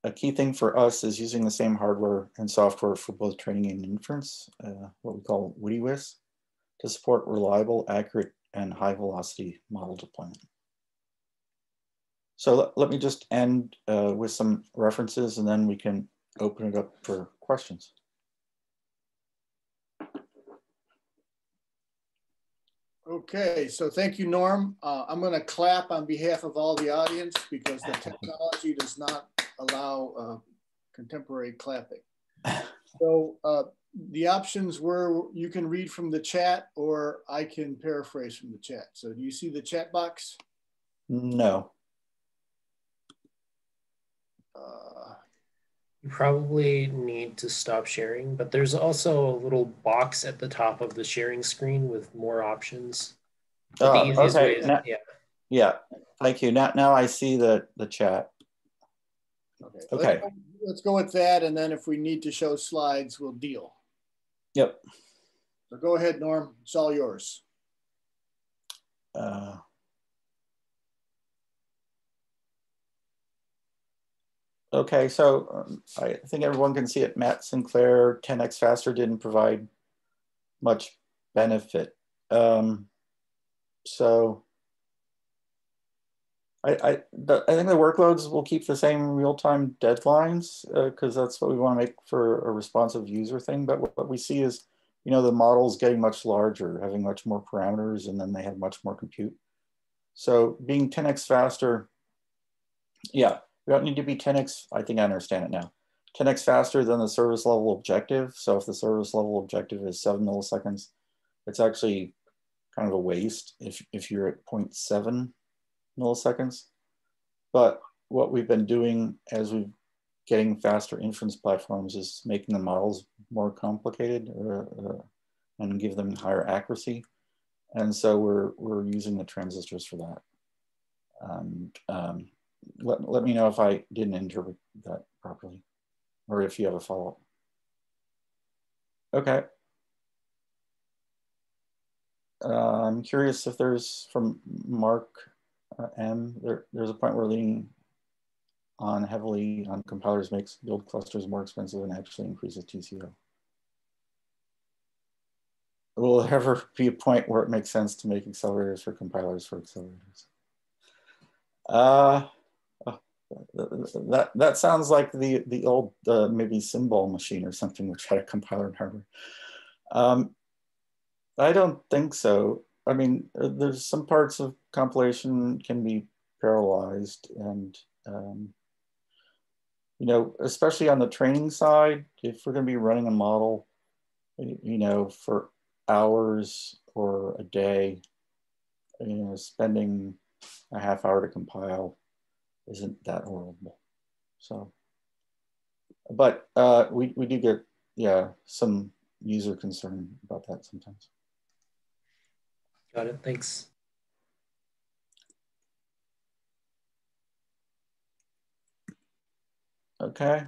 a key thing for us is using the same hardware and software for both training and inference, what we call WIS, to support reliable, accurate, and high velocity model deployment. So let me just end with some references, and then we can open it up for questions.
Okay, so thank you, Norm. I'm going to clap on behalf of all the audience because the technology does not allow contemporary clapping. So the options were you can read from the chat or I can paraphrase from the chat. So do you see the chat box?
No.
You probably need to stop sharing, but there's also a little box at the top of the sharing screen with more options. The easiest way is,
yeah, thank you. Now I see the chat.
Okay. Let's go with that, and then if we need to show slides, we'll deal.
Yep.
So go ahead, Norm. It's all yours.
Okay, so I think everyone can see it. Matt Sinclair, 10x faster didn't provide much benefit. So I think the workloads will keep the same real-time deadlines because that's what we want to make for a responsive user thing. But what we see is, you know, the model's getting much larger, having much more parameters, and then they have much more compute. So being 10x faster, yeah, we don't need to be 10x, I think I understand it now. 10x faster than the service level objective. So if the service level objective is 7 milliseconds, it's actually kind of a waste if you're at 0.7 milliseconds. But what we've been doing as we're getting faster inference platforms is making the models more complicated and give them higher accuracy. And so we're using the transistors for that. And let me know if I didn't interpret that properly or if you have a follow-up. Okay. I'm curious if there's, from Mark M, there's a point where leaning on heavily on compilers makes build clusters more expensive and actually increases TCO. Will there ever be a point where it makes sense to make accelerators for compilers for accelerators? That sounds like the old maybe symbol machine or something which had a compiler and hardware. I don't think so. I mean, there's some parts of compilation can be parallelized, and you know, especially on the training side, if we're going to be running a model, you know, for hours or a day, you know, spending a half hour to compile isn't that horrible. So, but we do get, yeah, some user concern about that sometimes.
Got it, thanks.
Okay.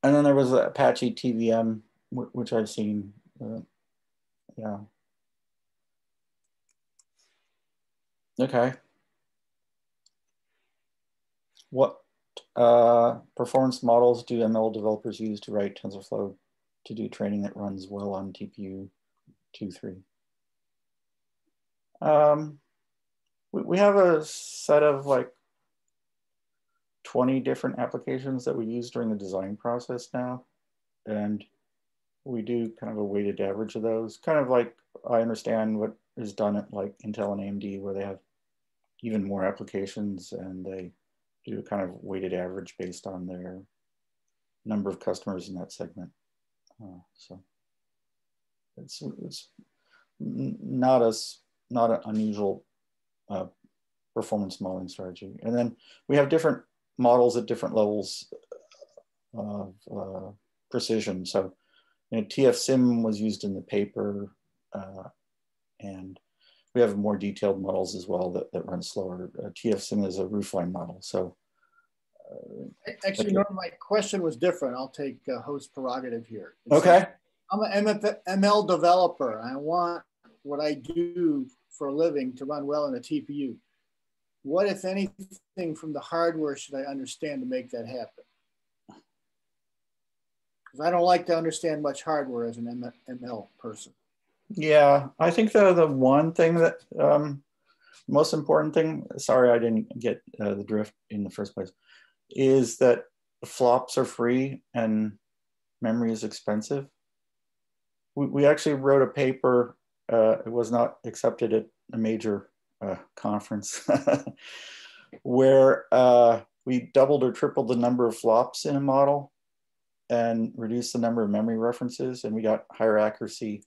And then there was Apache TVM, which I've seen, yeah. Okay. What performance models do ML developers use to write TensorFlow to do training that runs well on TPU 2.3? We have a set of like 20 different applications that we use during the design process now. And we do kind of a weighted average of those. Kind of like I understand what is done at like Intel and AMD, where they have even more applications and they do a kind of weighted average based on their number of customers in that segment. So it's not an unusual performance modeling strategy. And then we have different models at different levels of precision. So, you know, TF-SIM was used in the paper, and we have more detailed models as well that run slower. TF-SIM is a roofline model. So,
actually, Norm, my question was different. I'll take host prerogative here.
Okay.
I'm an ML developer. I want what I do for a living to run well in a TPU. What, if anything, from the hardware should I understand to make that happen? Because I don't like to understand much hardware as an ML person.
Yeah, I think the one thing that, most important thing, sorry I didn't get the drift in the first place, is that flops are free and memory is expensive. We actually wrote a paper, it was not accepted at a major conference, where we doubled or tripled the number of flops in a model and reduced the number of memory references, and we got higher accuracy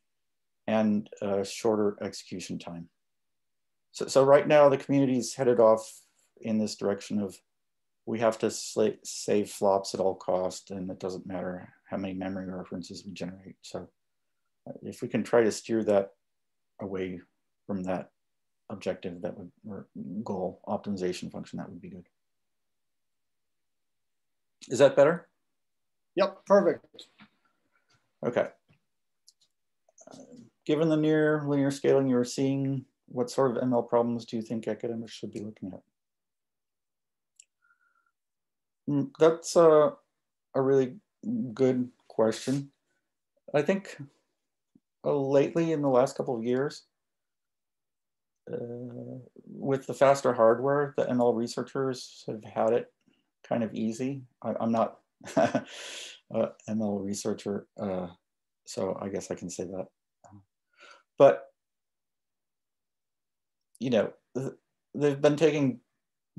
and shorter execution time. So right now the community's headed off in this direction of we have to save flops at all cost, and it doesn't matter how many memory references we generate. So if we can try to steer that away from that objective, that would, or goal optimization function, that would be good. Is that better?
Yep, perfect.
Okay. Given the near linear scaling you're seeing, what sort of ML problems do you think academics should be looking at? That's a really good question. I think lately in the last couple of years, with the faster hardware, the ML researchers have had it kind of easy. I'm not a ML researcher, so I guess I can say that. But, you know, they've been taking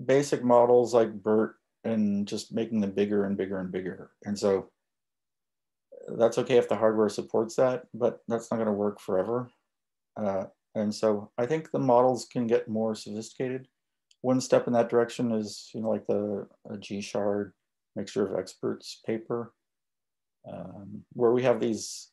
basic models like BERT and just making them bigger and bigger and bigger. And so that's okay if the hardware supports that, but that's not going to work forever. And so I think the models can get more sophisticated. One step in that direction is, you know, like the G-shard mixture of experts paper, where we have these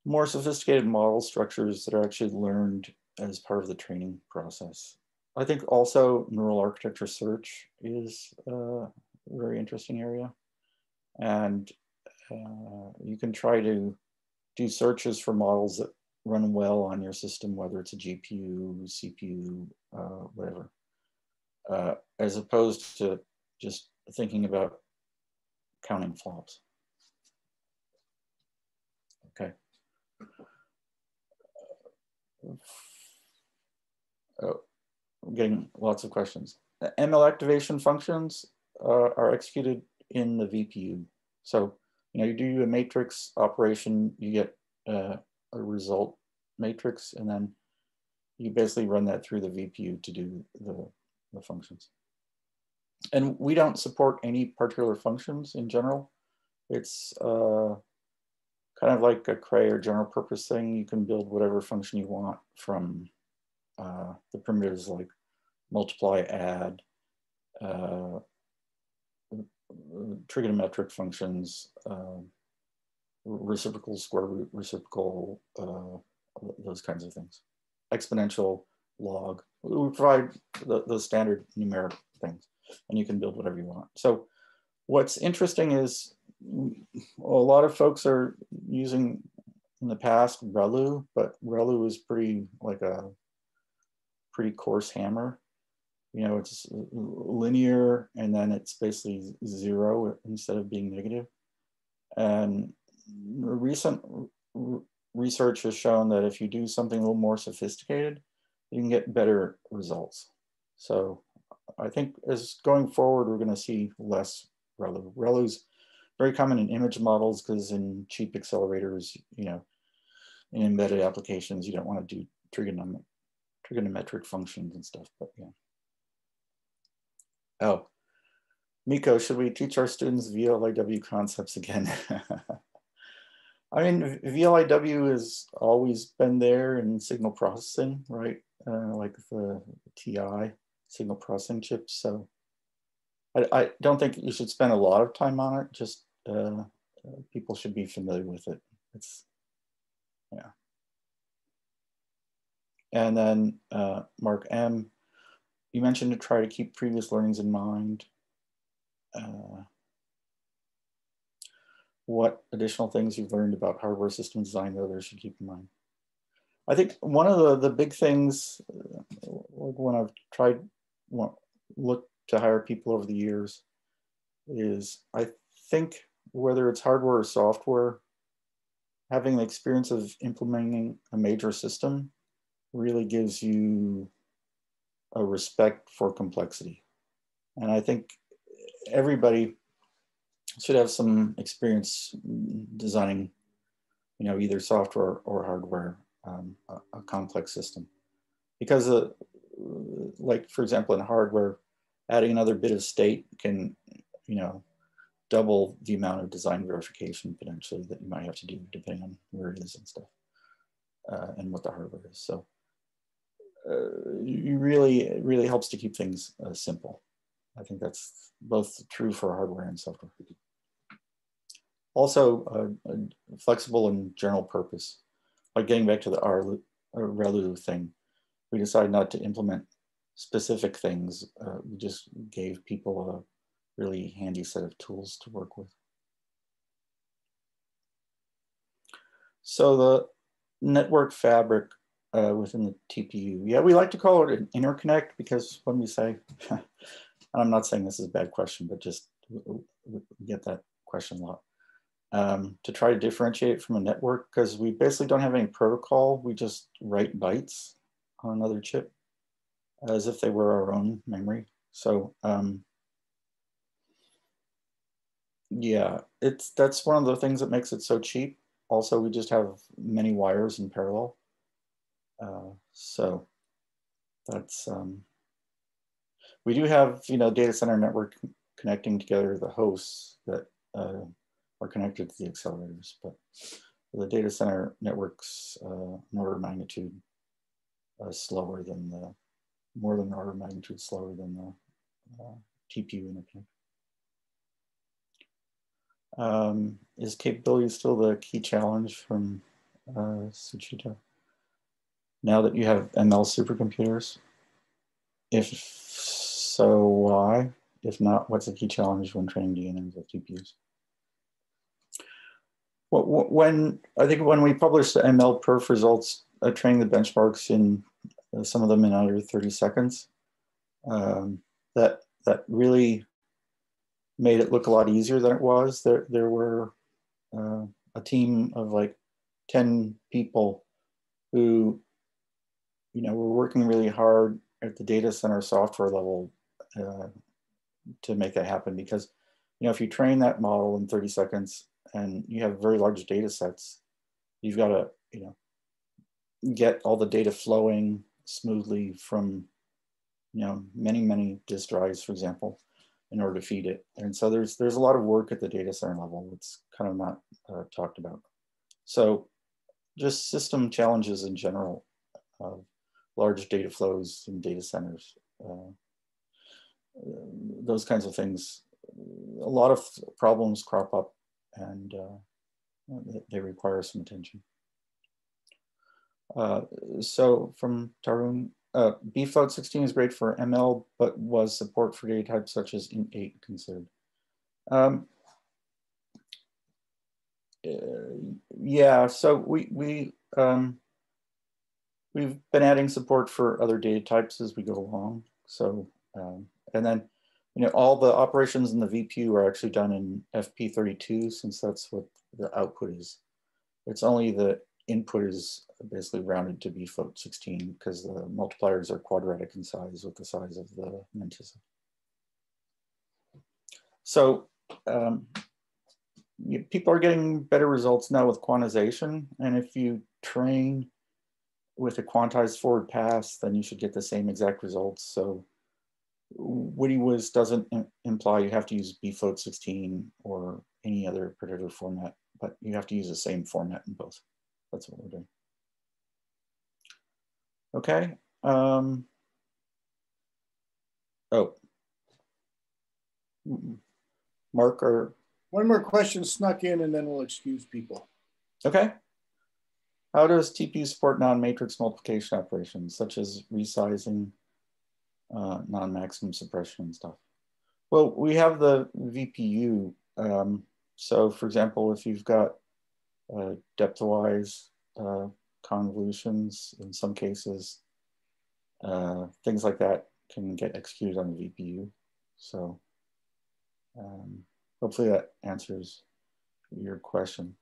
more sophisticated model structures that are actually learned as part of the training process. I think also neural architecture search is a very interesting area. And you can try to do searches for models that run well on your system, whether it's a GPU, CPU, whatever, as opposed to just thinking about counting flops. Okay. Oh, I'm getting lots of questions. ML activation functions are executed in the VPU. So, you know, you do a matrix operation, you get a result matrix, and then you basically run that through the VPU to do the functions. And we don't support any particular functions in general. It's kind of like a Cray or general purpose thing. You can build whatever function you want from the primitives like multiply, add, trigonometric functions, reciprocal, square root, reciprocal, those kinds of things. Exponential, log. We provide the standard numeric things, and you can build whatever you want. So what's interesting is a lot of folks are using in the past ReLU, but ReLU is pretty like a pretty coarse hammer. You know, it's linear, and then it's basically 0 instead of being negative. And recent research has shown that if you do something a little more sophisticated, you can get better results. So I think as going forward, we're going to see less ReLU. ReLU's very common in image models because in cheap accelerators, you know, in embedded applications, you don't want to do trigonometric functions and stuff, but yeah. Oh, Miko, should we teach our students VLIW concepts again? I mean, VLIW has always been there in signal processing, right? Like the TI signal processing chips. So I don't think you should spend a lot of time on it. Just people should be familiar with it. It's, yeah. And then Mark M, you mentioned to try to keep previous learnings in mind. What additional things you've learned about hardware system design that others should keep in mind? I think one of the big things, when I've tried, looked to hire people over the years, is I think whether it's hardware or software, having the experience of implementing a major system really gives you a respect for complexity. And I think everybody should have some experience designing, you know, either software or hardware, a complex system. Because like, for example, in hardware, adding another bit of state can, you know, double the amount of design verification potentially that you might have to do depending on where it is and stuff, and what the hardware is. So it really helps to keep things simple. I think that's both true for hardware and software. Also, flexible and general purpose. Like getting back to the ReLU thing, we decided not to implement specific things. We just gave people a really handy set of tools to work with. So the network fabric within the TPU. Yeah, we like to call it an interconnect because when we say, and I'm not saying this is a bad question, but just we get that question a lot. To try to differentiate from a network, because we basically don't have any protocol, we just write bytes. on another chip as if they were our own memory. So yeah, that's one of the things that makes it so cheap. Also, we just have many wires in parallel. So that's, we do have, data center network connecting together the hosts that are connected to the accelerators, but the data center network's an order of magnitude slower than more than an order of magnitude slower than the TPU interconnect. Is capability still the key challenge from Suchita? Now that you have ML supercomputers? If so, why? If not, what's the key challenge when training DNNs with TPUs? Well, I think when we published the MLPerf results, training the benchmarks in some of them in under 30 seconds, that really made it look a lot easier than it was. There were a team of like 10 people who, were working really hard at the data center software level to make that happen. Because, if you train that model in 30 seconds and you have very large data sets, you've got to, get all the data flowing smoothly from, many disk drives, for example, in order to feed it. And so there's a lot of work at the data center level that's kind of not talked about. So just system challenges in general, large data flows in data centers, those kinds of things. A lot of problems crop up and they require some attention. So from Tarun, bfloat 16 is great for ML, but was support for data types such as int8 considered? Yeah, so we've been adding support for other data types as we go along. So, and then, all the operations in the VPU are actually done in FP32, since that's what the output is. It's only the input is basically rounded to bfloat 16 because the multipliers are quadratic in size with the size of the mantissa. So people are getting better results now with quantization. And if you train with a quantized forward pass, then you should get the same exact results. So WiDi doesn't imply you have to use bfloat 16 or any other particular format, but you have to use the same format in both. That's what we're doing. Okay. Oh. Mark, or?
One more question snuck in and then we'll excuse people.
Okay. How does TPU support non-matrix multiplication operations, such as resizing, non-maximum suppression and stuff? Well, we have the VPU. So for example, if you've got depthwise convolutions, in some cases, things like that can get executed on the VPU. So hopefully that answers your question.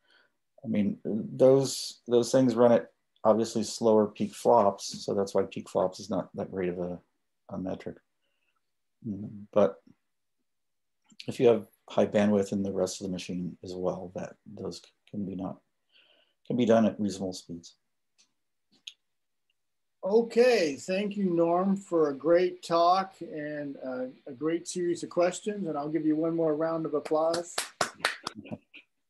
I mean, those things run at obviously slower peak flops, so that's why peak flops is not that great of a metric. But if you have high bandwidth in the rest of the machine as well, those can be done at reasonable speeds.
Okay, thank you, Norm, for a great talk and a great series of questions. And I'll give you one more round of applause.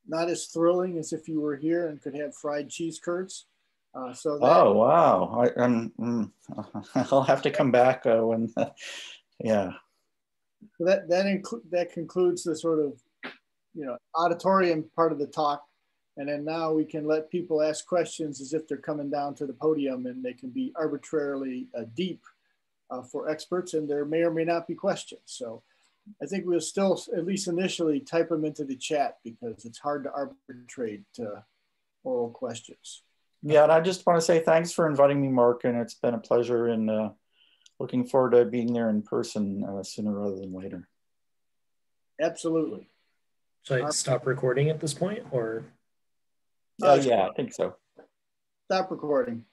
Not as thrilling as if you were here and could have fried cheese curds.
Oh, wow. I'll have to come back when, yeah.
So that concludes the sort of, auditorium part of the talk. And then now we can let people ask questions as if they're coming down to the podium, and they can be arbitrarily deep for experts, and there may or may not be questions. So I think we'll still, at least initially, type them into the chat because it's hard to arbitrate oral questions.
Yeah, and I just want to say thanks for inviting me, Mark, and it's been a pleasure, and looking forward to being there in person sooner rather than later.
Absolutely.
Should I stop recording at this point, or?
Yeah, I think so.
Stop recording.